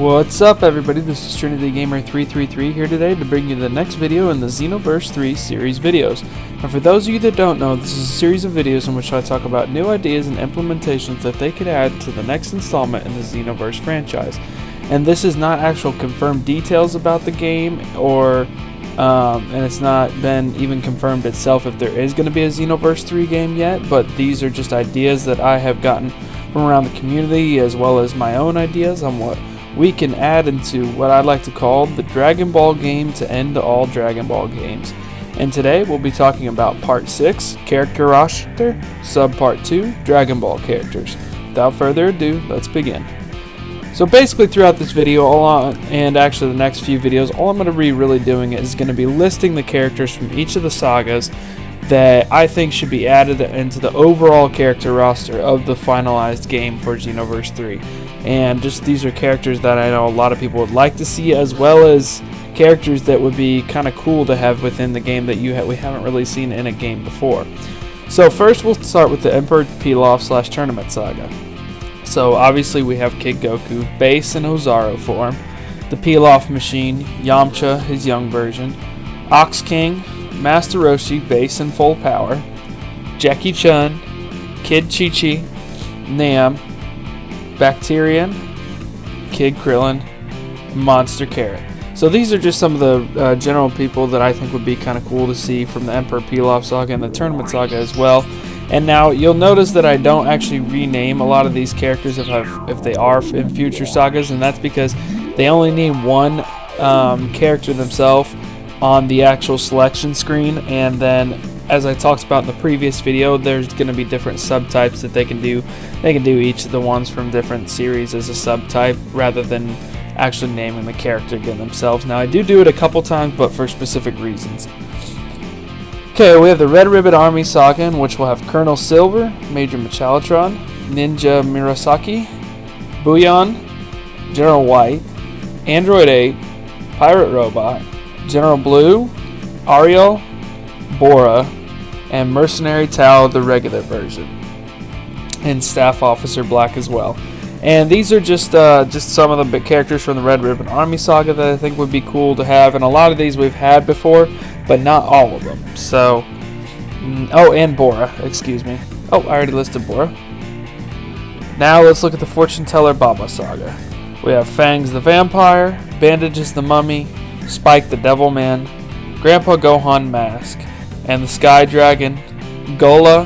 What's up, everybody? This is Trinity Gamer 333 here today to bring you the next video in the Xenoverse 3 series videos. And for those of you that don't know, this is a series of videos in which I talk about new ideas and implementations that they could add to the next installment in the Xenoverse franchise. And this is not actual confirmed details about the game, or and it's not been even confirmed itself if there is going to be a Xenoverse 3 game yet, but these are just ideas that I have gotten from around the community, as well as my own ideas on what we can add into what I like to call the Dragon Ball game to end all Dragon Ball games. And today we'll be talking about Part 6, Character Roster, Sub-Part 2, Dragon Ball characters. Without further ado, let's begin. So basically throughout this video, and actually the next few videos, all I'm going to be really doing is going to be listing the characters from each of the sagas that I think should be added into the overall character roster of the finalized game for Xenoverse 3. And just these are characters that I know a lot of people would like to see, as well as characters that would be kind of cool to have within the game that we haven't really seen in a game before. So first we'll start with the Emperor Pilaf / Tournament Saga. So obviously we have Kid Goku, base and Ozaru form, the Pilaf Machine, Yamcha, his young version, Ox King, Master Roshi, base and full power, Jackie Chun, Kid Chi-Chi, Nam, Bacterian, Kid Krillin, Monster Carrot. So these are just some of the general people that I think would be kind of cool to see from the Emperor Pilaf Saga and the Tournament Saga as well. And now you'll notice that I don't actually rename a lot of these characters if they are in future sagas, and that's because they only need one character themselves on the actual selection screen, and then as I talked about in the previous video, there's going to be different subtypes that they can do. They can do each of the ones from different series as a subtype rather than actually naming the character again themselves. Now I do it a couple times, but for specific reasons. Okay, we have the Red Ribbon Army Saga, in which we'll have Colonel Silver, Major Machalotron, Ninja Murasaki, Bouillon, General White, Android 8, Pirate Robot, General Blue, Ariel, Bora, and Mercenary Tao, the regular version, and Staff Officer Black as well. And these are just some of the big characters from the Red Ribbon Army Saga that I think would be cool to have, and a lot of these we've had before, but not all of them. So, oh, and Bora, excuse me. Oh, I already listed Bora. Now let's look at the Fortune Teller Baba Saga. We have Fangs the Vampire, Bandages the Mummy, Spike the Devilman, Grandpa Gohan Mask, and the Sky Dragon, Gola,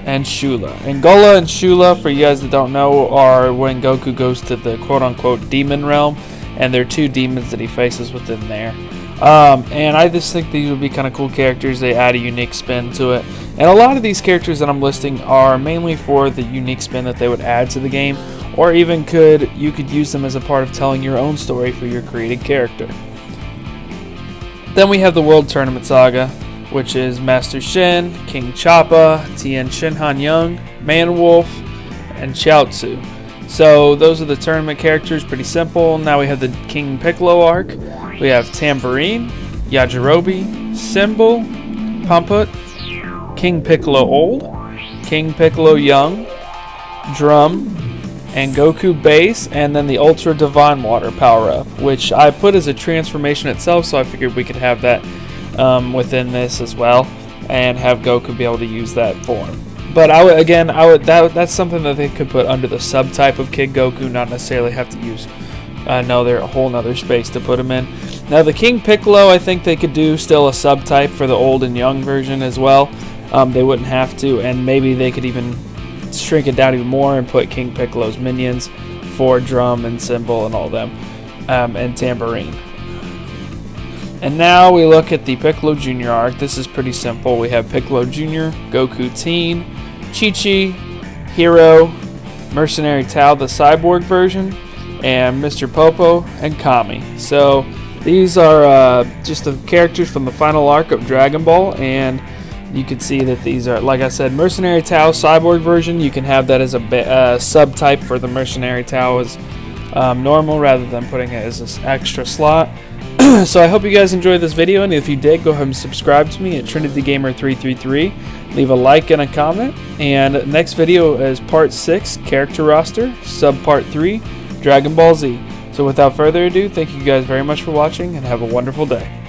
and Shula. And Gola and Shula, for you guys that don't know, are when Goku goes to the quote-unquote demon realm, and there are two demons that he faces within there. And I just think these would be kind of cool characters. They add a unique spin to it. And a lot of these characters that I'm listing are mainly for the unique spin that they would add to the game, or even you could use them as a part of telling your own story for your created character. Then we have the World Tournament Saga, which is Master Shin, King Choppa, Tien Shinhan Young, Manwolf, and Chiaotzu. So those are the tournament characters, pretty simple. Now we have the King Piccolo arc. We have Tambourine, Yajirobe, Symbol, Pumput, King Piccolo Old, King Piccolo Young, Drum, and Goku base, and then the Ultra Divine Water power-up, which I put as a transformation itself, so I figured we could have that within this as well, and have Goku be able to use that form. But that's something that they could put under the subtype of Kid Goku, not necessarily have to use a whole nother space to put him in. Now the King Piccolo, I think they could do still a subtype for the old and young version as well. They wouldn't have to, and maybe they could even shrink it down even more and put King Piccolo's minions for Drum and Symbol and all them, and Tambourine. And now we look at the Piccolo Jr. arc. This is pretty simple. We have Piccolo Jr., Goku Teen, Chi-Chi, Hero, Mercenary Tao, the cyborg version, and Mr. Popo and Kami. So these are just the characters from the final arc of Dragon Ball, and you can see that these are, like I said, Mercenary Tao cyborg version. You can have that as a subtype for the Mercenary Tao as normal, rather than putting it as an extra slot. So I hope you guys enjoyed this video, and if you did, go ahead and subscribe to me at Trinity Gamer 333. Leave a like and a comment, and next video is Part 6, Character Roster, Sub Part 3, Dragon Ball Z. So without further ado, thank you guys very much for watching and have a wonderful day.